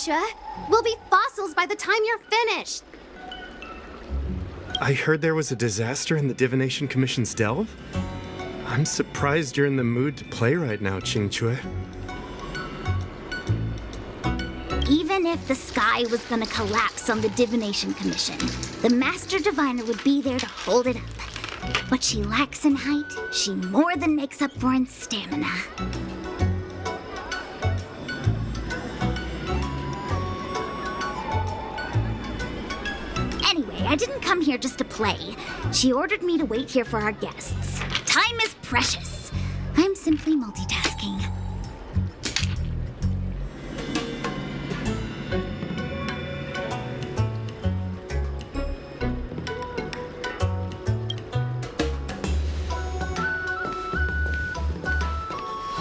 Chingchua. We'll be fossils by the time you're finished. I heard there was a disaster in the Divination Commission's delve. I'm surprised you're in the mood to play right now, Qingchue. Even if the sky was gonna collapse on the Divination Commission, the Master Diviner would be there to hold it up. What she lacks in height, she more than makes up for in stamina. Anyway, I didn't come here just to play. She ordered me to wait here for our guests. Time is precious. I'm simply multitasking.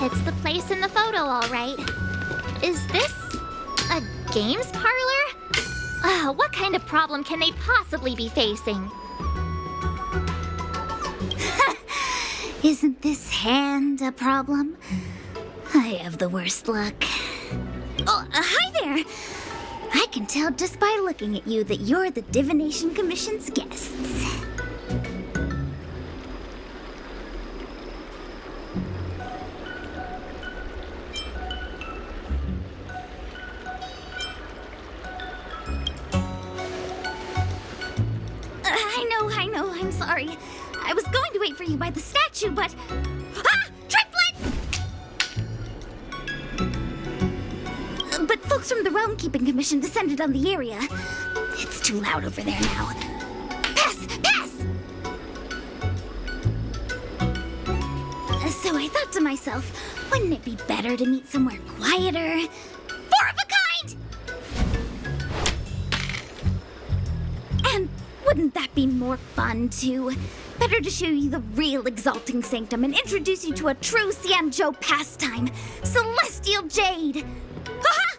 It's the place in the photo, all right. Is this a games parlor? What kind of problem can they possibly be facing? Isn't this hand a problem? I have the worst luck. Oh, hi there! I can tell just by looking at you that you're the Divination Commission's guests. I know, I'm sorry. I was going to wait for you by the statue, but... Ah! Triplet! But folks from the Realm Keeping Commission descended on the area. It's too loud over there now. Pass! Pass! So I thought to myself, wouldn't it be better to meet somewhere quieter? Four of a kind! And wouldn't that be more fun, too? Better to show you the real Exalting Sanctum and introduce you to a true Xianzhou pastime, Celestial Jade! Ha-ha!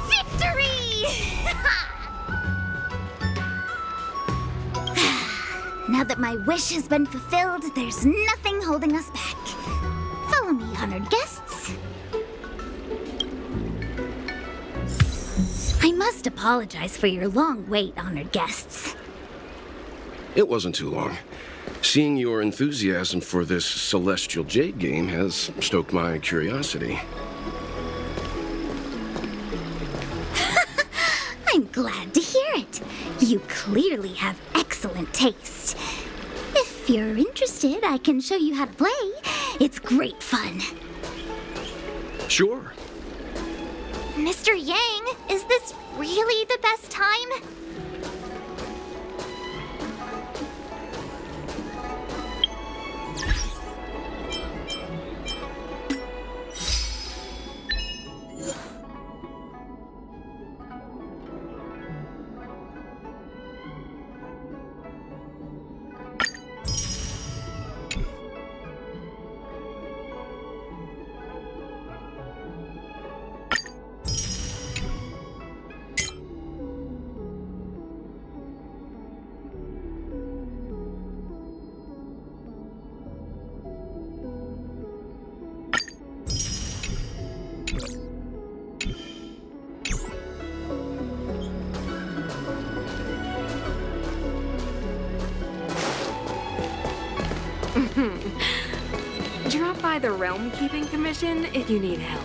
Victory! Now that my wish has been fulfilled, there's nothing holding us back. Follow me, honored guests. I must apologize for your long wait, honored guests. It wasn't too long. Seeing your enthusiasm for this Celestial Jade game has stoked my curiosity. I'm glad to hear it. You clearly have excellent taste. If you're interested, I can show you how to play. It's great fun. Sure. Mr. Yang, is this really the best time? Drop by the Realm Keeping Commission if you need help.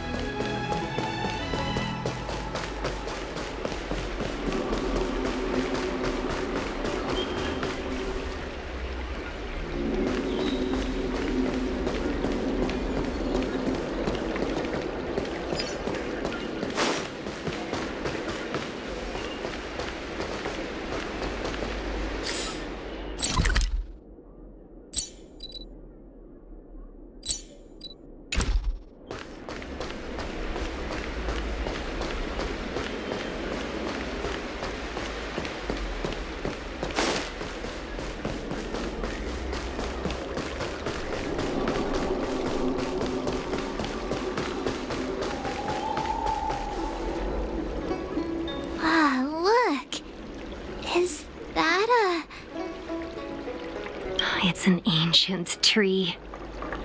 It's an ancient tree.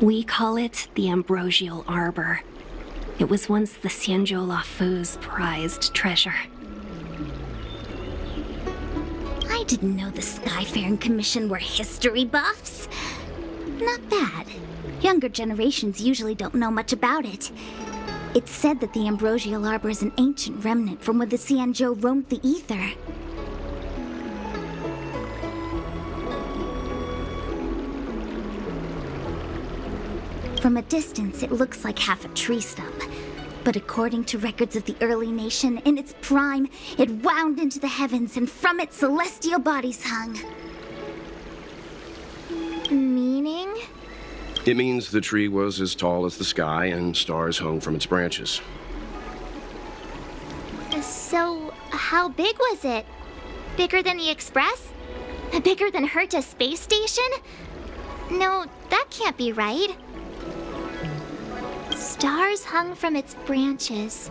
We call it the Ambrosial Arbor. It was once the Xianzhou Lafu's prized treasure. I didn't know the Skyfaring Commission were history buffs. Not bad. Younger generations usually don't know much about it. It's said that the Ambrosial Arbor is an ancient remnant from when the Xianzhou roamed the ether. From a distance, it looks like half a tree stump. But according to records of the early nation, in its prime, it wound into the heavens and from it celestial bodies hung. Meaning? It means the tree was as tall as the sky and stars hung from its branches. So, how big was it? Bigger than the Express? Bigger than Herta Space Station? No, that can't be right. Stars hung from its branches.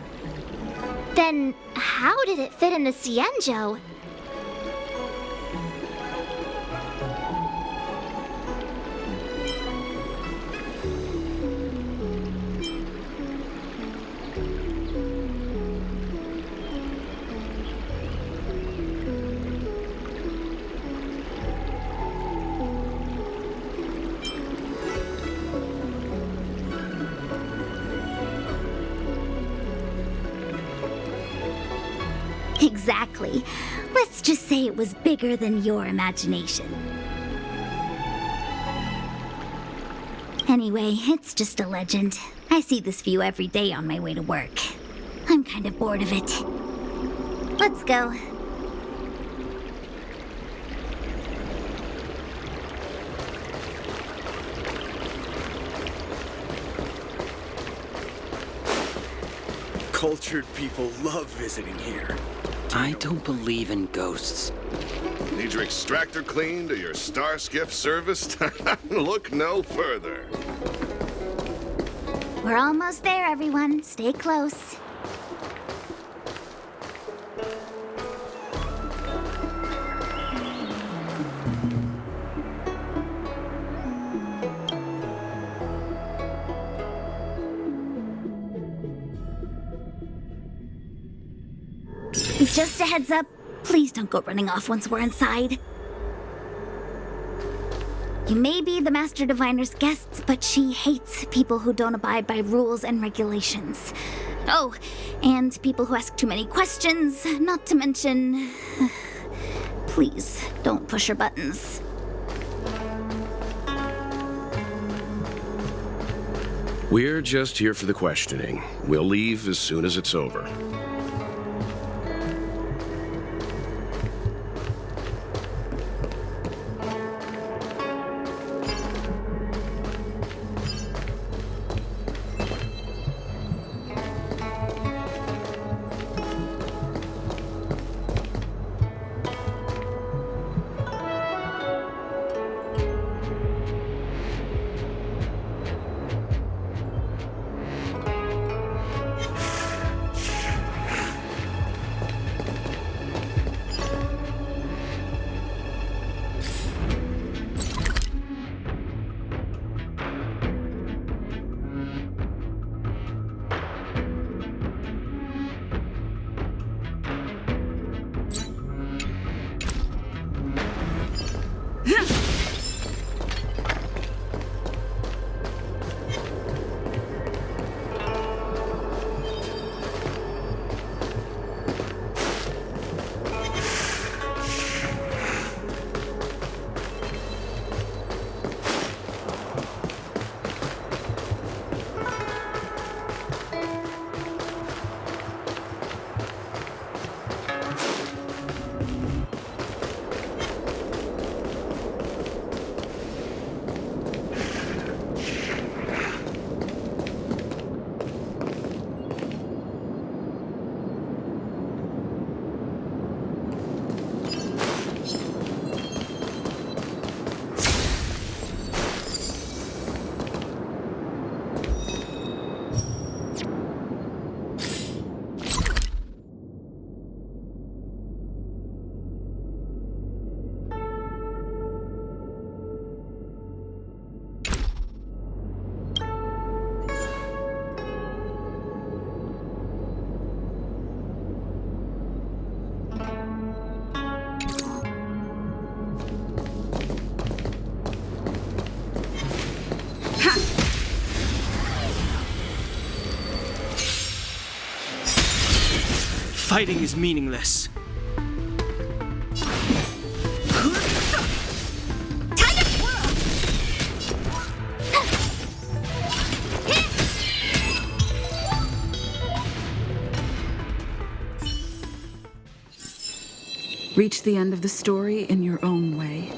Then, how did it fit in the Xianzhou? Exactly. Let's just say it was bigger than your imagination. Anyway, it's just a legend. I see this view every day on my way to work. I'm kind of bored of it. Let's go. Cultured people love visiting here. I don't believe in ghosts. Need your extractor cleaned or your star skiff serviced? Look no further. We're almost there, everyone. Stay close. Just a heads up, please don't go running off once we're inside. You may be the Master Diviner's guests, but she hates people who don't abide by rules and regulations. Oh, and people who ask too many questions, not to mention... Please, don't push her buttons. We're just here for the questioning. We'll leave as soon as it's over. Fighting is meaningless. Reach the end of the story in your own way.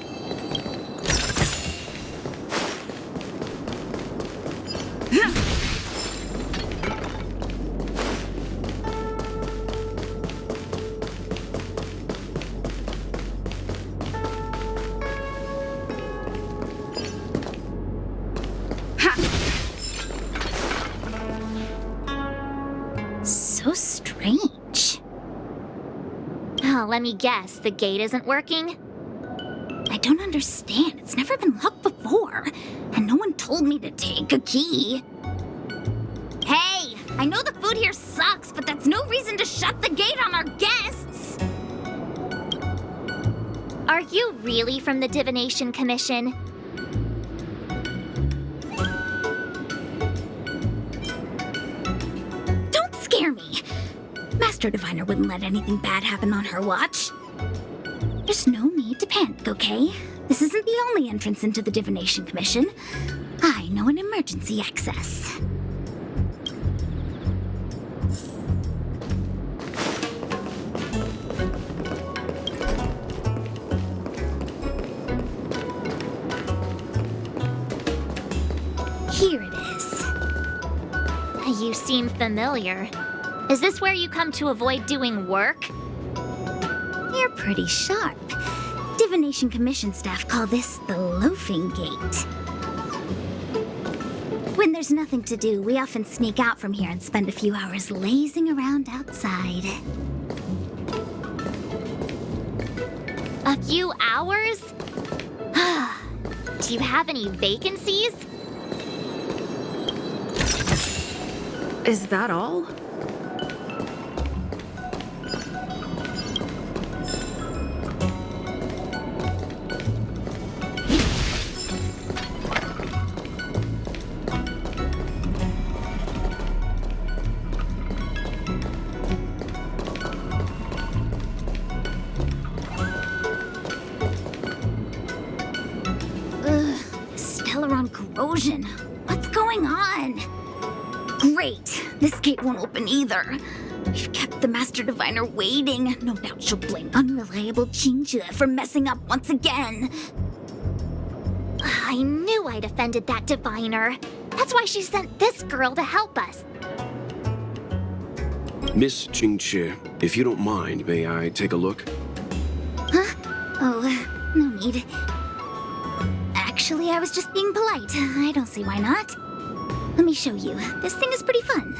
So strange. Oh, let me guess, the gate isn't working? I don't understand. It's never been locked before. And no one told me to take a key. Hey, I know the food here sucks, but that's no reason to shut the gate on our guests. Are you really from the Divination Commission? Don't scare me. Master Diviner wouldn't let anything bad happen on her watch. There's no need to panic, okay? This isn't the only entrance into the Divination Commission. I know an emergency access. Here it is. You seem familiar. Is this where you come to avoid doing work? You're pretty sharp. Divination Commission staff call this the loafing gate. When there's nothing to do, we often sneak out from here and spend a few hours lazing around outside. A few hours? Do you have any vacancies? Is that all? Corrosion. What's going on? Great. This gate won't open either. We've kept the Master Diviner waiting. No doubt she'll blame unreliable Chinchilla for messing up once again. I knew I'd offended that diviner. That's why she sent this girl to help us. Miss Qingqi, if you don't mind, may I take a look? Huh? Oh, no need. Actually, I was just being polite. I don't see why not. Let me show you. This thing is pretty fun.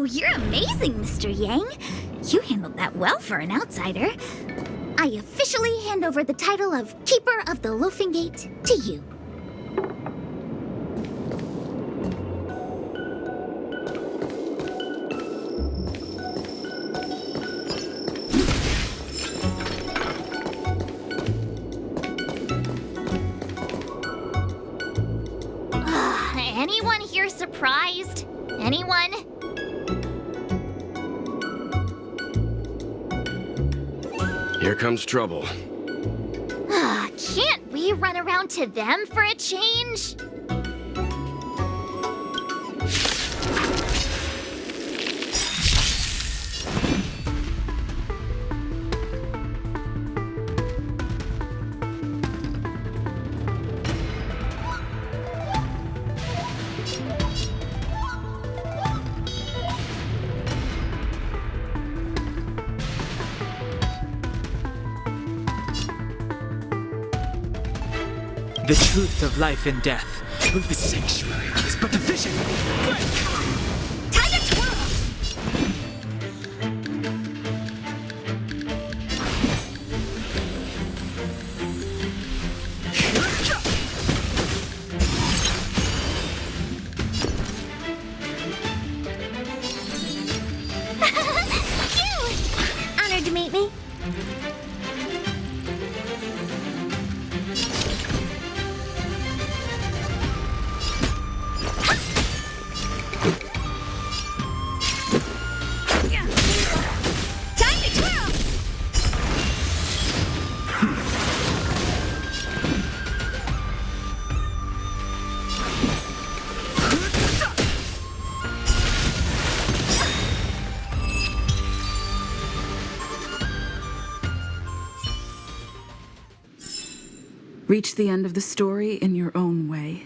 You're amazing, Mr. Yang. You handled that well for an outsider. I officially hand over the title of Keeper of the Loafing Gate to you. anyone here surprised? Anyone? Here comes trouble. Can't we run around to them for a change? The truth of life and death of the sanctuary is but a vision. Time to twirl! Honored to meet me. Reach the end of the story in your own way.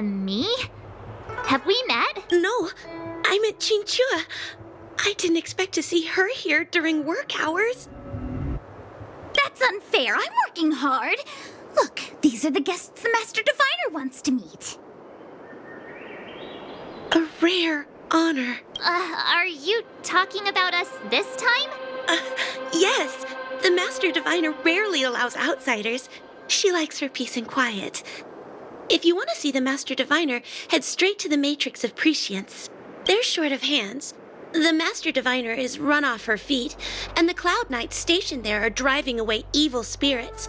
Me? Have we met? No, I met Chinchua. I didn't expect to see her here during work hours. That's unfair. I'm working hard. Look, these are the guests the Master Diviner wants to meet. A rare honor. Are you talking about us this time? Yes. The Master Diviner rarely allows outsiders. She likes her peace and quiet. If you want to see the Master Diviner, head straight to the Matrix of Prescience. They're short of hands. The Master Diviner is run off her feet, and the Cloud Knights stationed there are driving away evil spirits.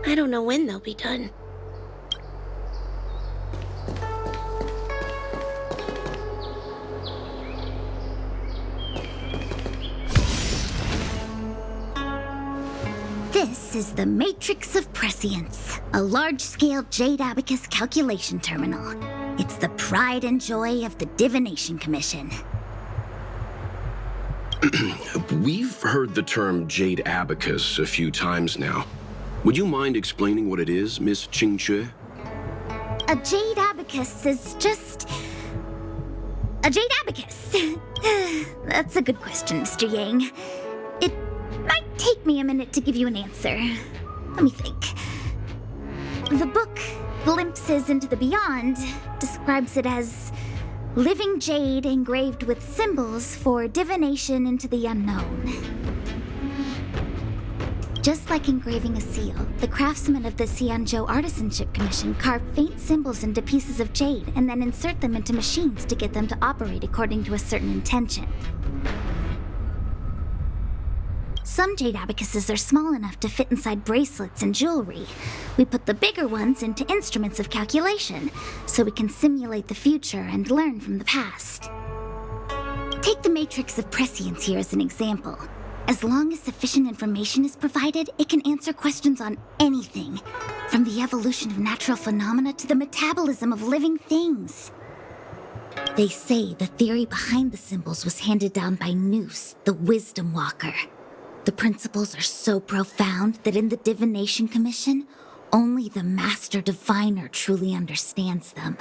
I don't know when they'll be done. This is the Matrix of Prescience, a large-scale Jade Abacus calculation terminal. It's the pride and joy of the Divination Commission. We've heard the term Jade Abacus a few times now. Would you mind explaining what it is, Miss Qingque? A Jade Abacus is just... a Jade Abacus. That's a good question, Mr. Yang. It might take me a minute to give you an answer. Let me think. The book, Glimpses into the Beyond, describes it as living jade engraved with symbols for divination into the unknown. Just like engraving a seal, the craftsmen of the Xianzhou Artisanship Commission carve faint symbols into pieces of jade and then insert them into machines to get them to operate according to a certain intention. Some jade abacuses are small enough to fit inside bracelets and jewelry. We put the bigger ones into instruments of calculation, so we can simulate the future and learn from the past. Take the matrix of prescience here as an example. As long as sufficient information is provided, it can answer questions on anything, from the evolution of natural phenomena to the metabolism of living things. They say the theory behind the symbols was handed down by Noose, the Wisdom Walker. The principles are so profound that in the Divination Commission, only the Master Diviner truly understands them.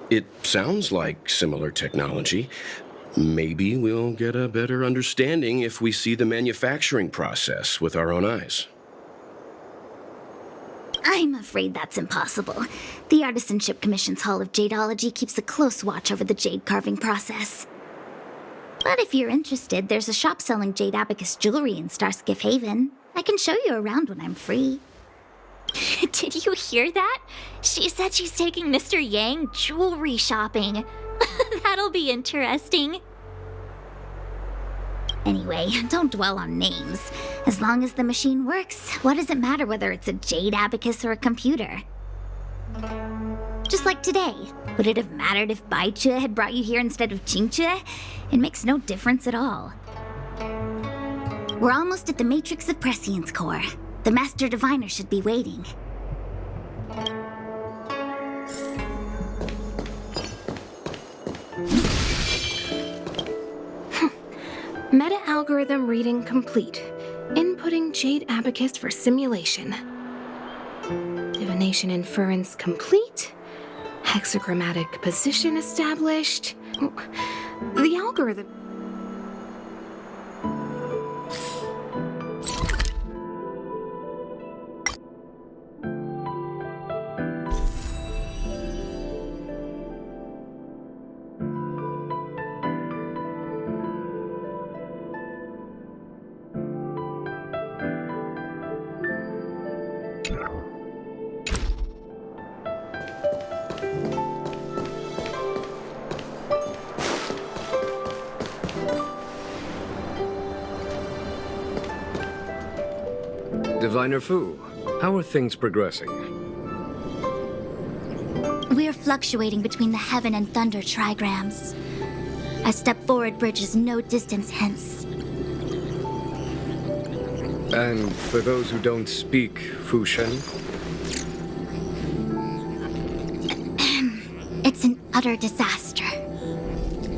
It sounds like similar technology. Maybe we'll get a better understanding if we see the manufacturing process with our own eyes. I'm afraid that's impossible. The Artisanship Commission's Hall of Jadeology keeps a close watch over the jade carving process. But if you're interested, there's a shop selling jade abacus jewelry in Starskiff Haven. I can show you around when I'm free. Did you hear that? She said she's taking Mr. Yang jewelry shopping. That'll be interesting. Anyway, don't dwell on names. As long as the machine works, what does it matter whether it's a jade abacus or a computer? Just like today, would it have mattered if Baichue had brought you here instead of Qingchue? It makes no difference at all. We're almost at the Matrix of Prescience Core. The Master Diviner should be waiting. Meta-algorithm reading complete. Inputting Jade Abacus for simulation. Divination inference complete. Hexagrammatic position established. The algorithm... Diviner Fu, how are things progressing? We're fluctuating between the heaven and thunder trigrams. A step forward bridges no distance hence. And for those who don't speak Fu Shen? It's an utter disaster.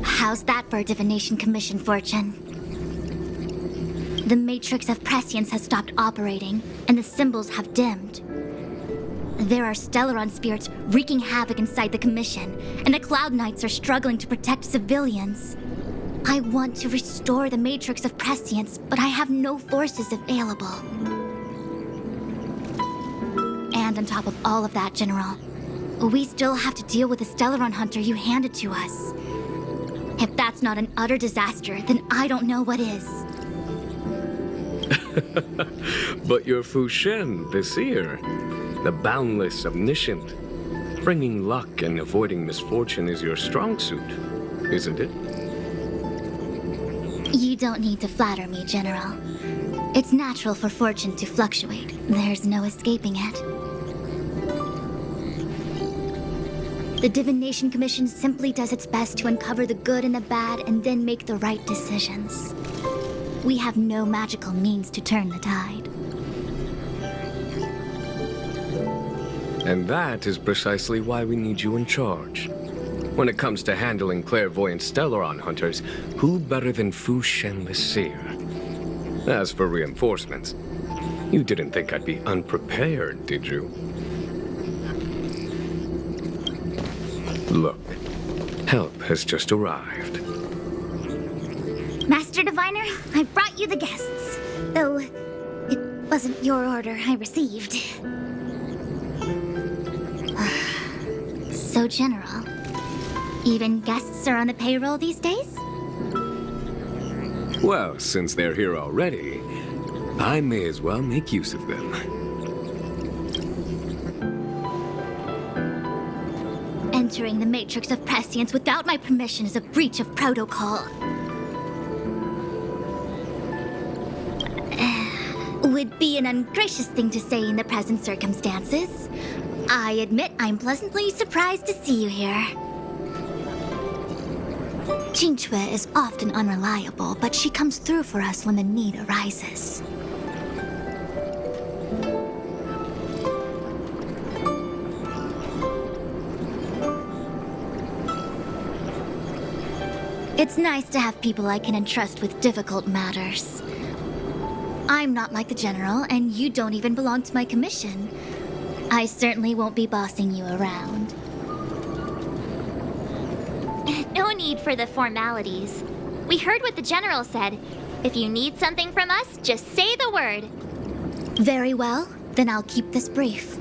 How's that for a Divination Commission fortune? The Matrix of Prescience has stopped operating, and the symbols have dimmed. There are Stellaron spirits wreaking havoc inside the Commission, and the Cloud Knights are struggling to protect civilians. I want to restore the Matrix of Prescience, but I have no forces available. And on top of all of that, General, we still have to deal with the Stellaron hunter you handed to us. If that's not an utter disaster, then I don't know what is. But you're Fu Shen, the seer, the boundless omniscient. Bringing luck and avoiding misfortune is your strong suit, isn't it? You don't need to flatter me, General. It's natural for fortune to fluctuate. There's no escaping it. The Divination Commission simply does its best to uncover the good and the bad and then make the right decisions. We have no magical means to turn the tide. And that is precisely why we need you in charge. When it comes to handling clairvoyant Stellaron hunters, who better than Fu Shen the Seer? As for reinforcements, you didn't think I'd be unprepared, did you? Look, help has just arrived. Master Diviner, I brought you the guests. Though, it wasn't your order I received. So so general. Even guests are on the payroll these days? Well, since they're here already, I may as well make use of them. Entering the Matrix of Prescience without my permission is a breach of protocol. Would be an ungracious thing to say in the present circumstances. I admit I'm pleasantly surprised to see you here. Qingque is often unreliable, but she comes through for us when the need arises. It's nice to have people I can entrust with difficult matters. I'm not like the General, and you don't even belong to my commission. I certainly won't be bossing you around. No need for the formalities. We heard what the General said. If you need something from us, just say the word. Very well, then I'll keep this brief.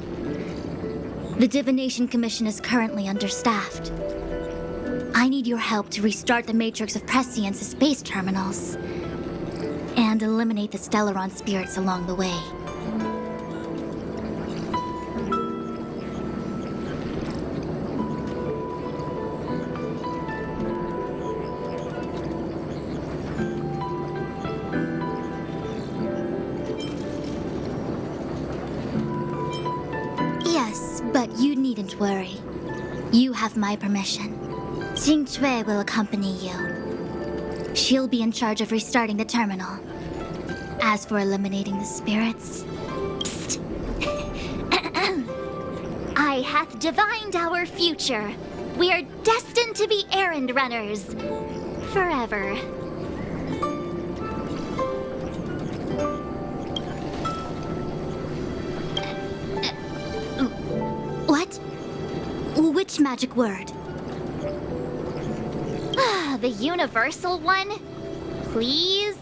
The Divination Commission is currently understaffed. I need your help to restart the Matrix of Prescience's space terminals and eliminate the Stellaron spirits along the way. Yes, but you needn't worry. You have my permission. Qingque will accompany you. She'll be in charge of restarting the terminal. As for eliminating the spirits... Psst. I hath divined our future. We are destined to be errand runners. Forever. What? Which magic word? The universal one? Please?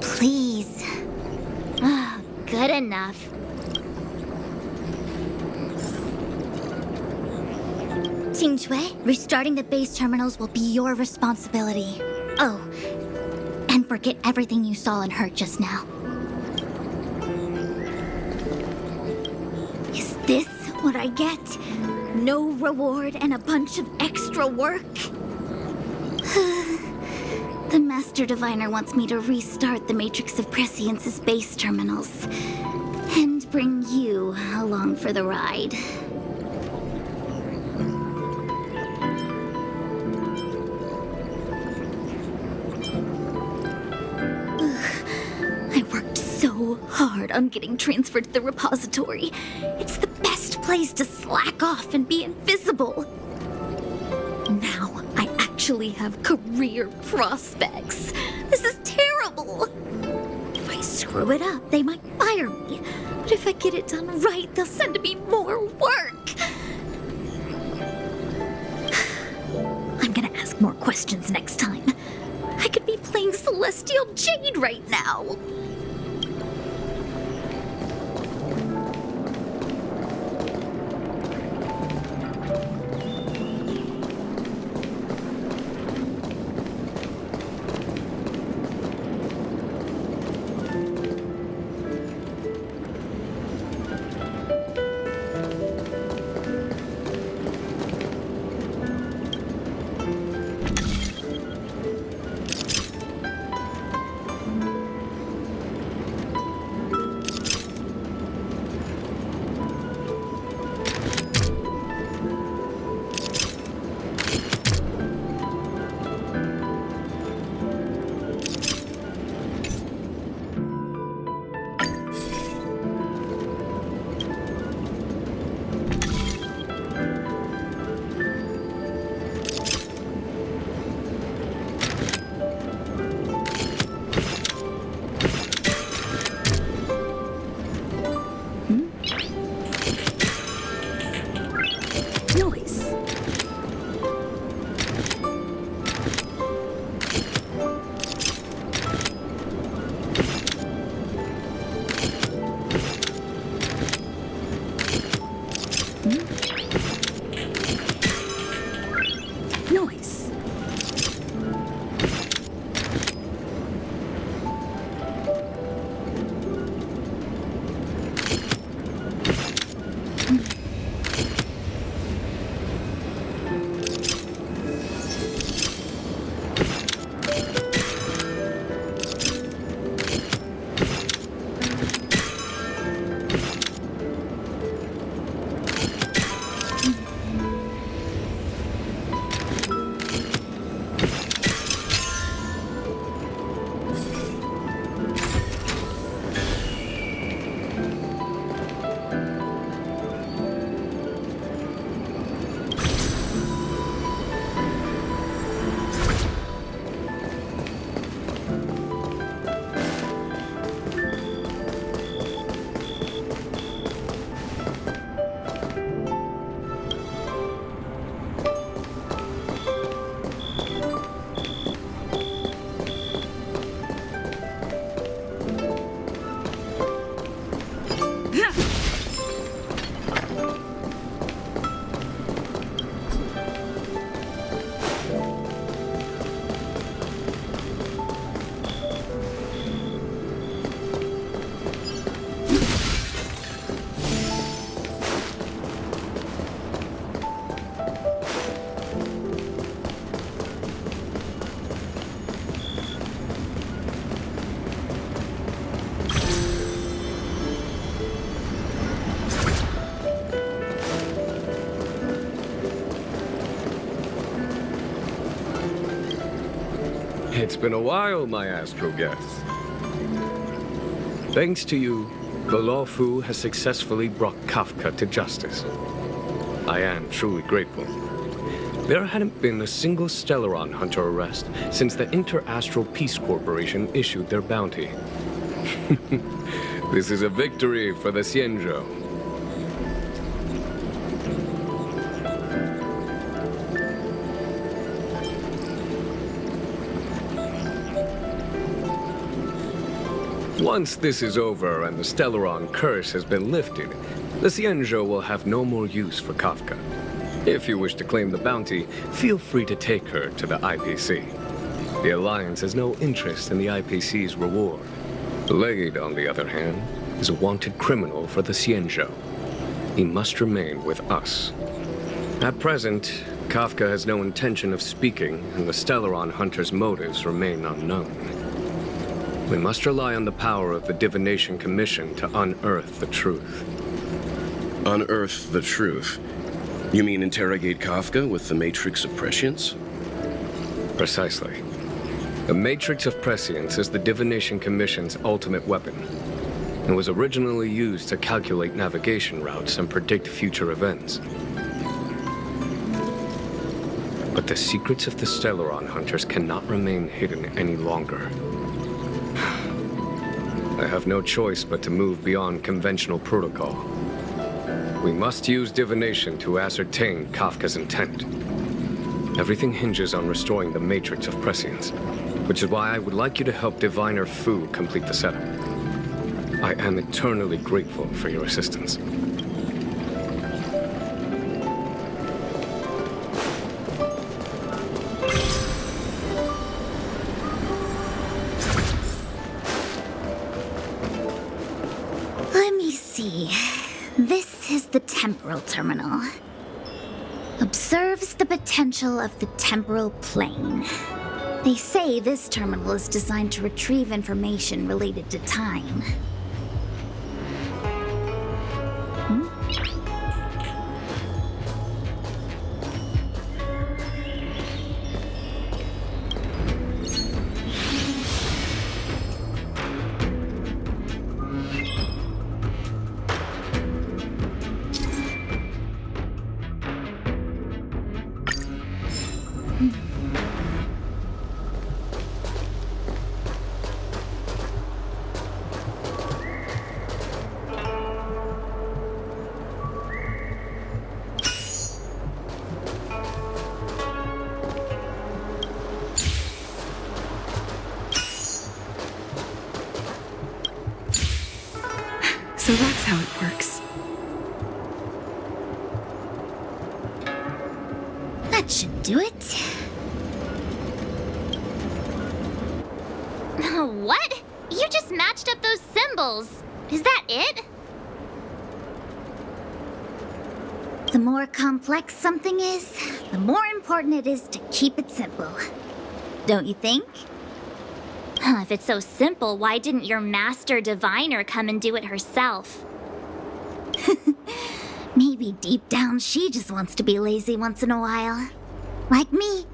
Please. Good enough. Qingque, restarting the base terminals will be your responsibility. Oh, and forget everything you saw and heard just now. Is this what I get? No reward and a bunch of extra work? The Master Diviner wants me to restart the Matrix of Prescience's base terminals and bring you along for the ride. I worked so hard on getting transferred to the repository. It's the best place to slack off and be invisible. Now I actually have career prospects. This is terrible. If I screw it up, they might fire me. But if I get it done right, they'll send me more work. I'm gonna ask more questions next time. I could be playing Celestial Jade right now. It's been a while, my astro guests. Thanks to you, the Lawfu has successfully brought Kafka to justice. I am truly grateful. There hadn't been a single Stellaron hunter arrest since the Inter-Astral Peace Corporation issued their bounty. This is a victory for the Xianzhou. Once this is over and the Stellaron curse has been lifted, the Xianzhou will have no more use for Kafka. If you wish to claim the bounty, feel free to take her to the IPC. The Alliance has no interest in the IPC's reward. Blade, on the other hand, is a wanted criminal for the Xianzhou. He must remain with us. At present, Kafka has no intention of speaking, and the Stellaron hunter's motives remain unknown. We must rely on the power of the Divination Commission to unearth the truth. Unearth the truth? You mean interrogate Kafka with the Matrix of Prescience? Precisely. The Matrix of Prescience is the Divination Commission's ultimate weapon, and was originally used to calculate navigation routes and predict future events. But the secrets of the Stellaron hunters cannot remain hidden any longer. I have no choice but to move beyond conventional protocol. We must use divination to ascertain Kafka's intent. Everything hinges on restoring the Matrix of Prescience, which is why I would like you to help Diviner Fu complete the setup. I am eternally grateful for your assistance. This is the temporal terminal. Observes the potential of the temporal plane. They say this terminal is designed to retrieve information related to time. So that's how it works. That should do it. What? You just matched up those symbols. Is that it? The more complex something is, the more important it is to keep it simple. Don't you think? If it's so simple, why didn't your master diviner come and do it herself? Maybe deep down she just wants to be lazy once in a while. Like me.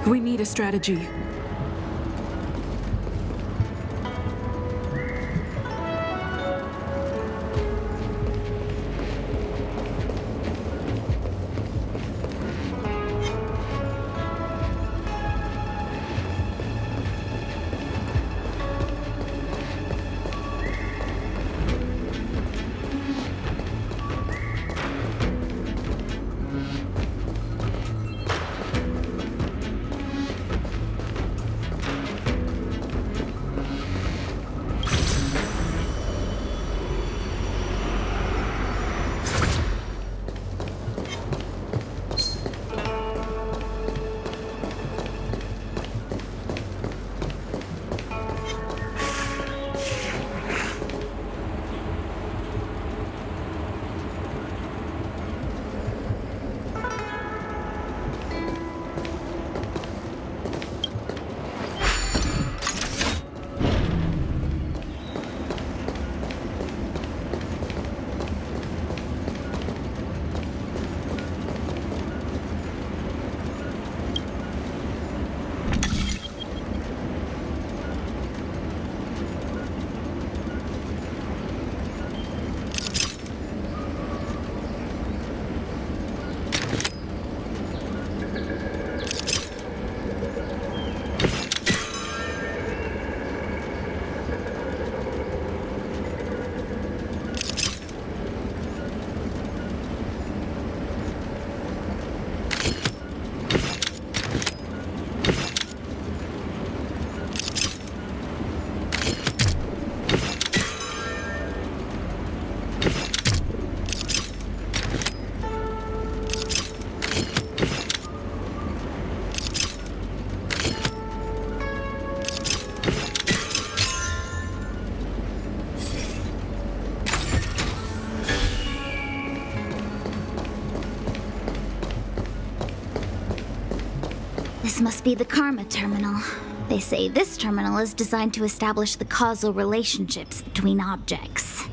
We need a strategy. This must be the Karma Terminal. They say this terminal is designed to establish the causal relationships between objects.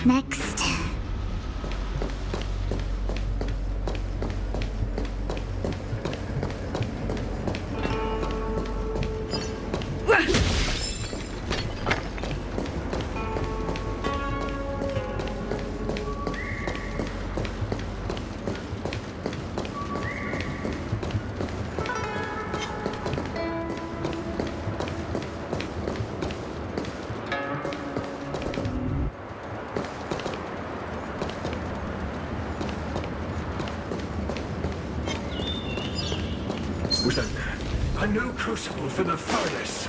Next. With a new crucible for the furnace.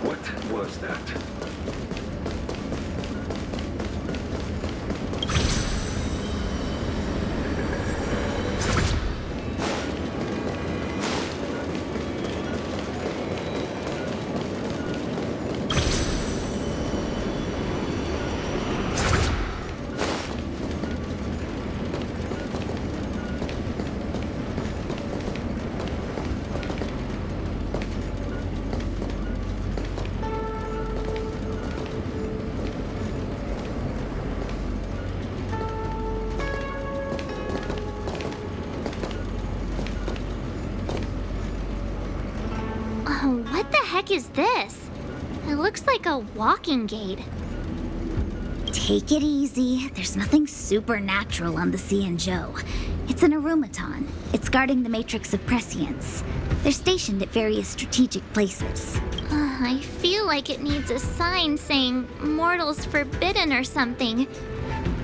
What was that? What the heck is this? It looks like a walking gate. Take it easy. There's nothing supernatural on the Xianzhou. It's an Arumaton. It's guarding the Matrix of Prescience. They're stationed at various strategic places. I feel like it needs a sign saying mortals forbidden or something.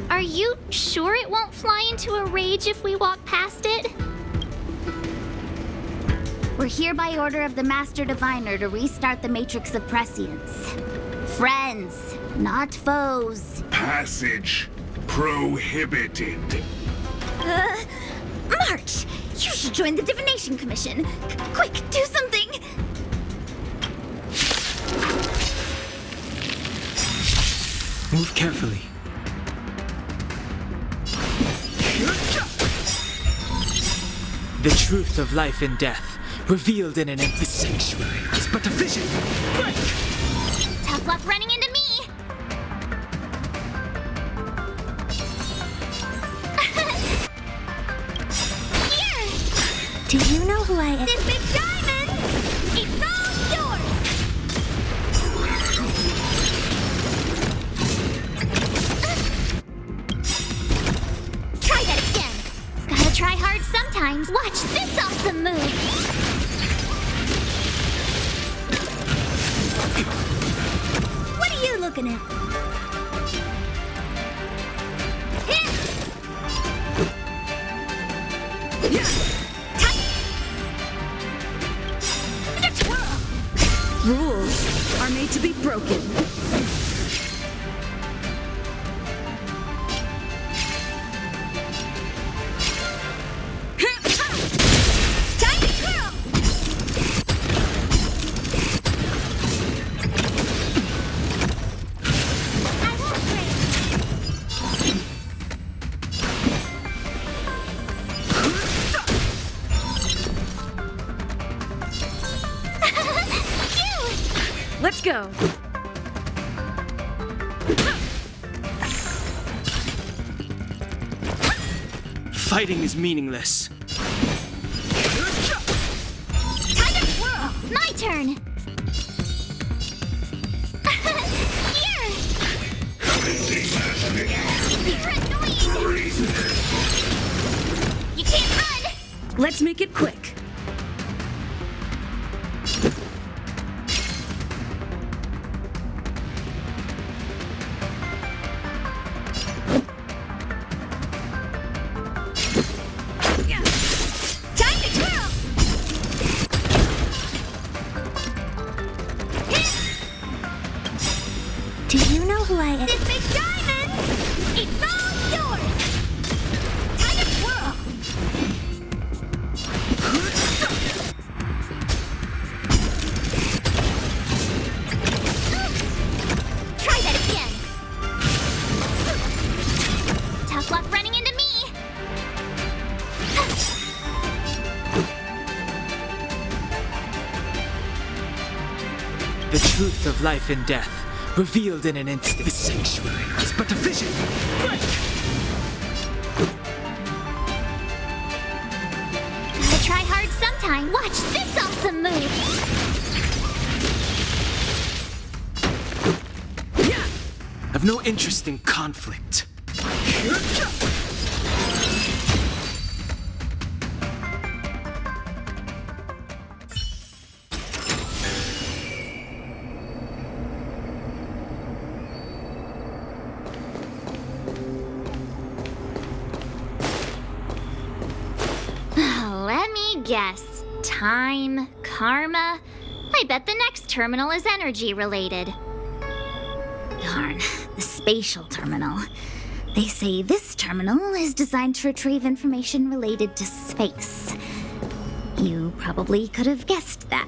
Are you sure it won't fly into a rage if we walk past it? We're here by order of the Master Diviner to restart the Matrix of Prescience. Friends, not foes. Passage prohibited. March! You should join the Divination Commission. Quick, do something! Move carefully. The truth of life and death, revealed in an empty sanctuary, is but a vision. Break! Tough luck running into me! Here! Do you know who I am? This big diamond! It's all yours! Try that again! Gotta try hard sometimes. Watch this awesome move! What are you looking at? Rules are made to be broken. Let's go. Fighting is meaningless. My turn! Here! You're annoying! You can't run! Let's make it quick. Do you know who I am? This big diamond! It's all yours! Time to whirl! Try that again! Tough luck running into me! The truth of life and death, revealed in an instant. The sanctuary is but a vision. Break! Gotta try hard sometime. Watch this awesome move! I've no interest in conflict. Let me guess. Time, karma. I bet the next terminal is energy related. Darn, the spatial terminal. They say this terminal is designed to retrieve information related to space. You probably could have guessed that.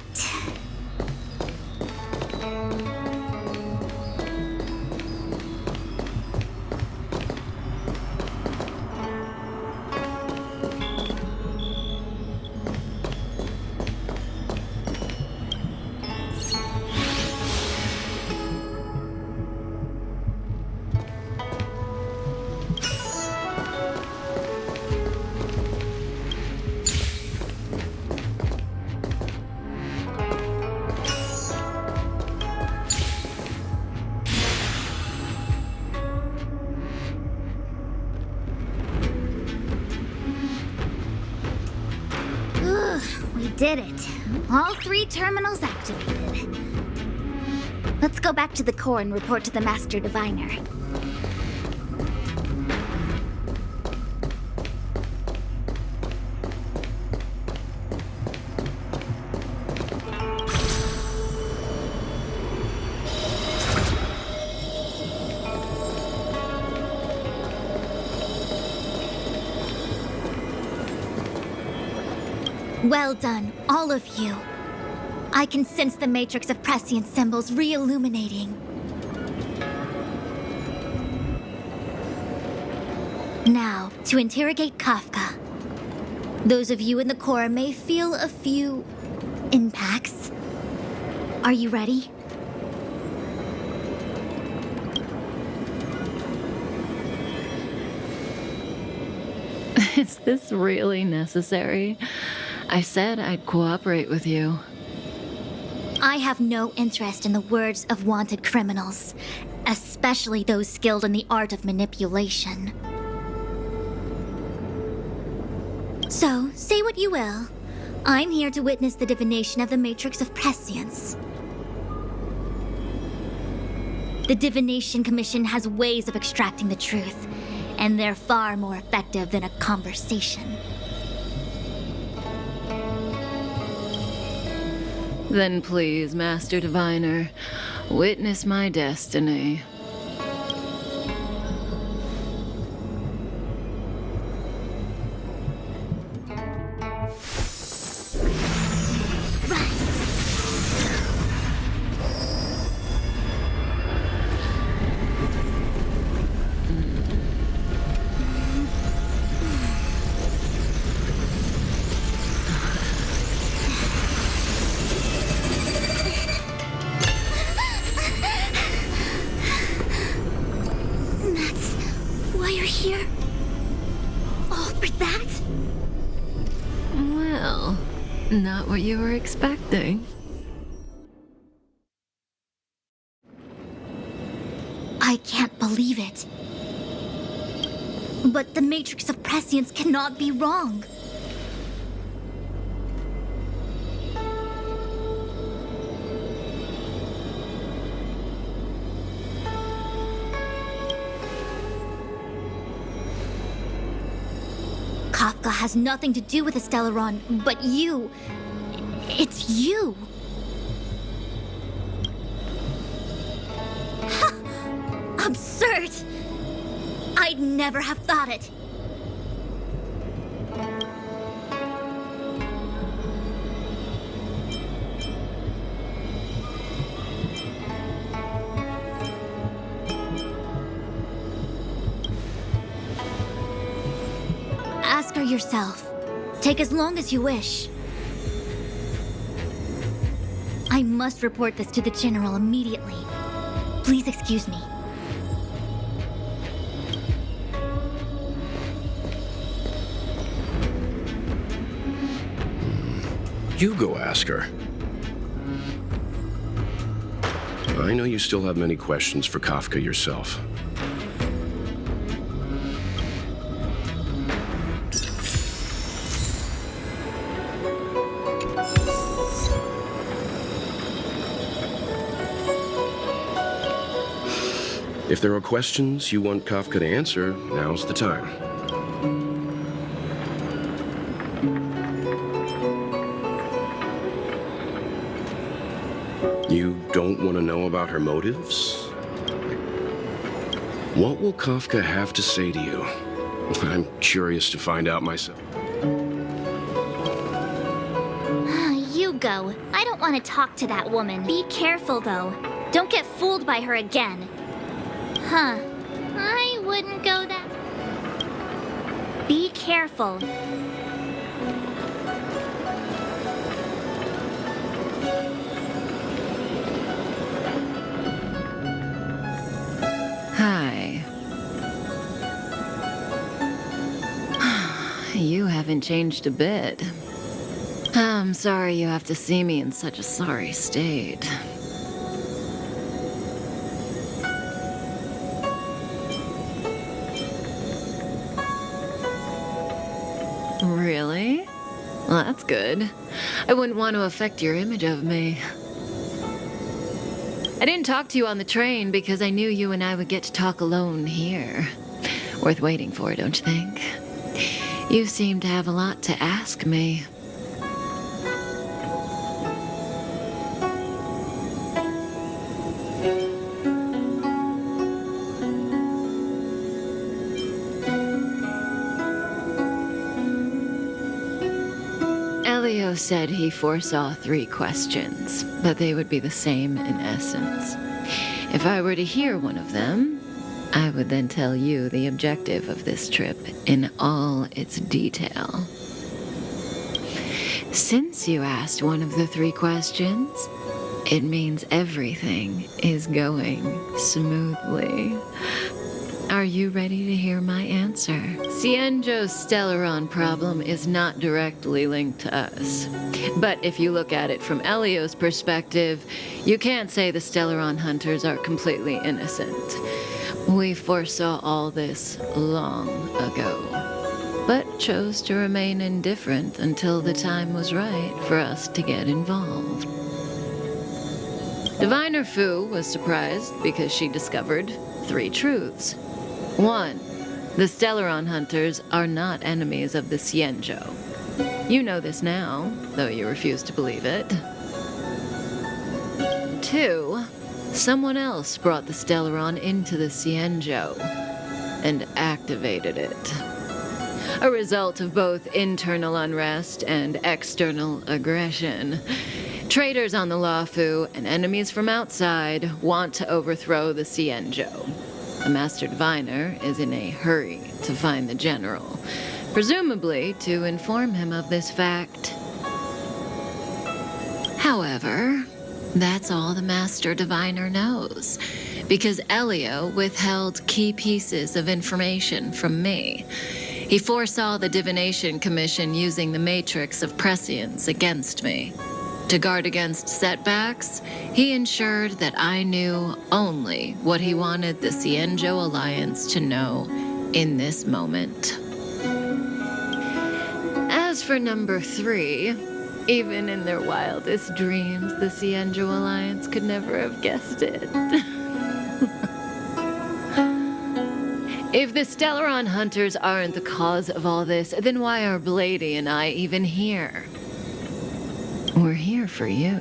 We did it. All 3 terminals activated. Let's go back to the core and report to the Master Diviner. Well done, all of you. I can sense the matrix of prescient symbols re-illuminating. Now, to interrogate Kafka. Those of you in the core may feel a few impacts. Are you ready? Is this really necessary? I said I'd cooperate with you. I have no interest in the words of wanted criminals, especially those skilled in the art of manipulation. So, say what you will. I'm here to witness the divination of the Matrix of Prescience. The Divination Commission has ways of extracting the truth, and they're far more effective than a conversation. Then please, Master Diviner, witness my destiny. Here? All for that? Well, not what you were expecting. I can't believe it. But the Matrix of Prescience cannot be wrong. Kafka has nothing to do with the Stellaron, but you. It's you. Ha! Absurd! I'd never have thought it. Ask her yourself. Take as long as you wish. I must report this to the General immediately. Please excuse me. You go ask her. I know you still have many questions for Kafka yourself. If there are questions you want Kafka to answer, now's the time. You don't want to know about her motives? What will Kafka have to say to you? I'm curious to find out myself. You go. I don't want to talk to that woman. Be careful, though. Don't get fooled by her again. Huh. I wouldn't go that... Be careful. Hi. You haven't changed a bit. I'm sorry you have to see me in such a sorry state. Really? Well, that's good. I wouldn't want to affect your image of me. I didn't talk to you on the train because I knew you and I would get to talk alone here. Worth waiting for, don't you think? You seem to have a lot to ask me. Elio said he foresaw 3 questions, but they would be the same in essence. If I were to hear one of them, I would then tell you the objective of this trip in all its detail. Since you asked one of the 3 questions, it means everything is going smoothly. Are you ready to hear my answer? Cienjo's Stellaron problem is not directly linked to us. But if you look at it from Elio's perspective, you can't say the Stellaron hunters are completely innocent. We foresaw all this long ago, but chose to remain indifferent until the time was right for us to get involved. Diviner Fu was surprised because she discovered 3 truths. 1. The Stellaron hunters are not enemies of the Cienjo. You know this now, though you refuse to believe it. 2. Someone else brought the Stellaron into the Cienjo and activated it. A result of both internal unrest and external aggression. Traitors on the Luofu and enemies from outside want to overthrow the Cienjo. The Master Diviner is in a hurry to find the General, presumably to inform him of this fact. However, that's all the Master Diviner knows, because Elio withheld key pieces of information from me. He foresaw the Divination Commission using the matrix of prescience against me. To guard against setbacks, he ensured that I knew only what he wanted the Cienjo Alliance to know in this moment. As for number 3, even in their wildest dreams, the Cienjo Alliance could never have guessed it. If the Stellaron hunters aren't the cause of all this, then why are Blady and I even here? We're here for you.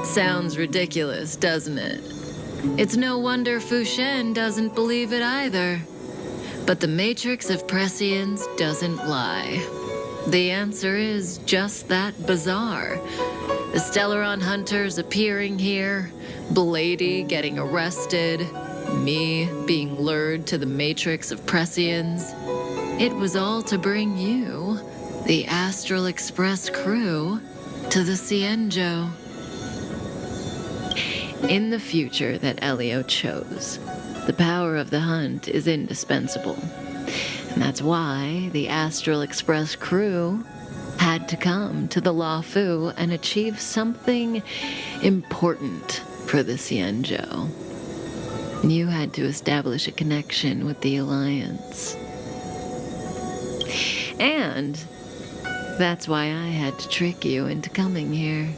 Sounds ridiculous, doesn't it? It's no wonder Fu Shen doesn't believe it either. But the matrix of prescience doesn't lie. The answer is just that bizarre. The Stellaron hunters appearing here, Blady getting arrested, me being lured to the matrix of prescience. It was all to bring you, the Astral Express crew, to the Cienjo. In the future that Elio chose, the power of the hunt is indispensable. And that's why the Astral Express crew had to come to the Luofu and achieve something important for the Cienjo. You had to establish a connection with the Alliance. And that's why I had to trick you into coming here.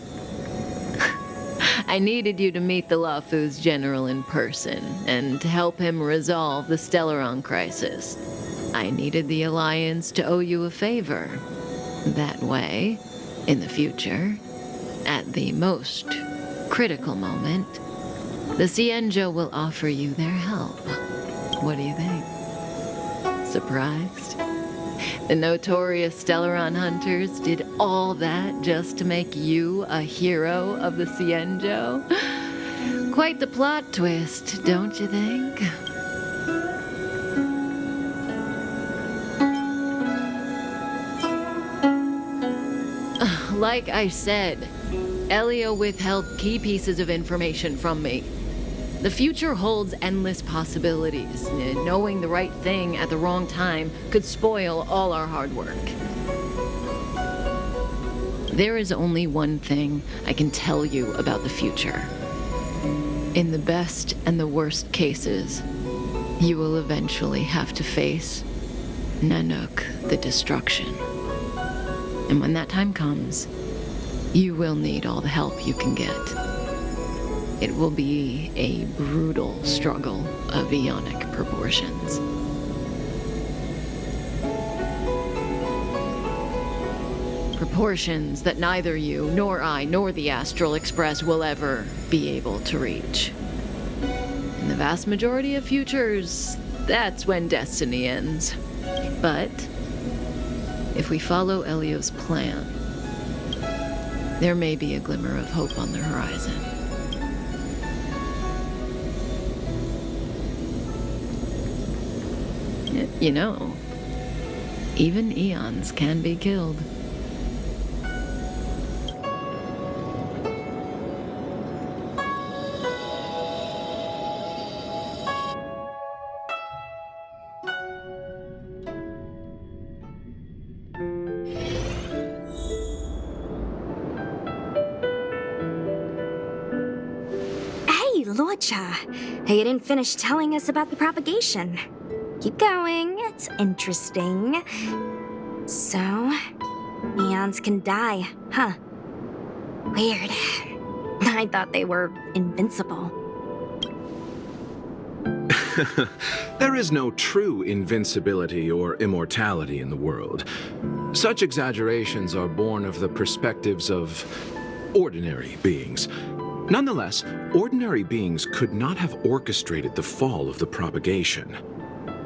I needed you to meet the Luofu's general in person and to help him resolve the Stellaron crisis. I needed the Alliance to owe you a favor. That way, in the future, at the most critical moment, the Cienjo will offer you their help. What do you think? Surprised? The notorious Stellaron hunters did all that just to make you a hero of the Cienjo? Quite the plot twist, don't you think? Like I said, Elio withheld key pieces of information from me. The future holds endless possibilities. Knowing the right thing at the wrong time could spoil all our hard work. There is only one thing I can tell you about the future. In the best and the worst cases, you will eventually have to face Nanook, the destruction. And when that time comes, you will need all the help you can get. It will be a brutal struggle of eonic proportions. Proportions that neither you, nor I, nor the Astral Express will ever be able to reach. In the vast majority of futures, that's when destiny ends. But if we follow Elio's plan, there may be a glimmer of hope on the horizon. You know, even eons can be killed. Hey, Luocha, you didn't finish telling us about the propagation. Keep going, it's interesting. So, eons can die, huh? Weird. I thought they were invincible. There is no true invincibility or immortality in the world. Such exaggerations are born of the perspectives of ordinary beings. Nonetheless, ordinary beings could not have orchestrated the fall of the propagation.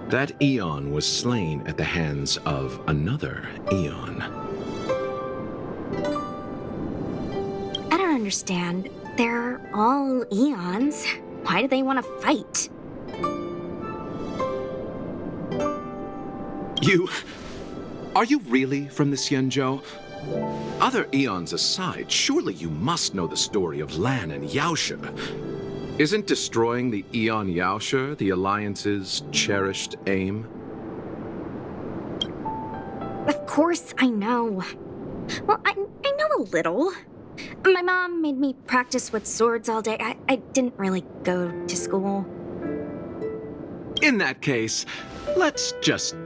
That eon was slain at the hands of another eon. I don't understand. They're all eons. Why do they want to fight? Are you really from the Cienjo? Other eons aside, surely you must know the story of Lan and Yaoshe. Isn't destroying the Eon Yaoshe the Alliance's cherished aim? Of course I know. Well, I know a little. My mom made me practice with swords all day. I didn't really go to school. In that case, let's just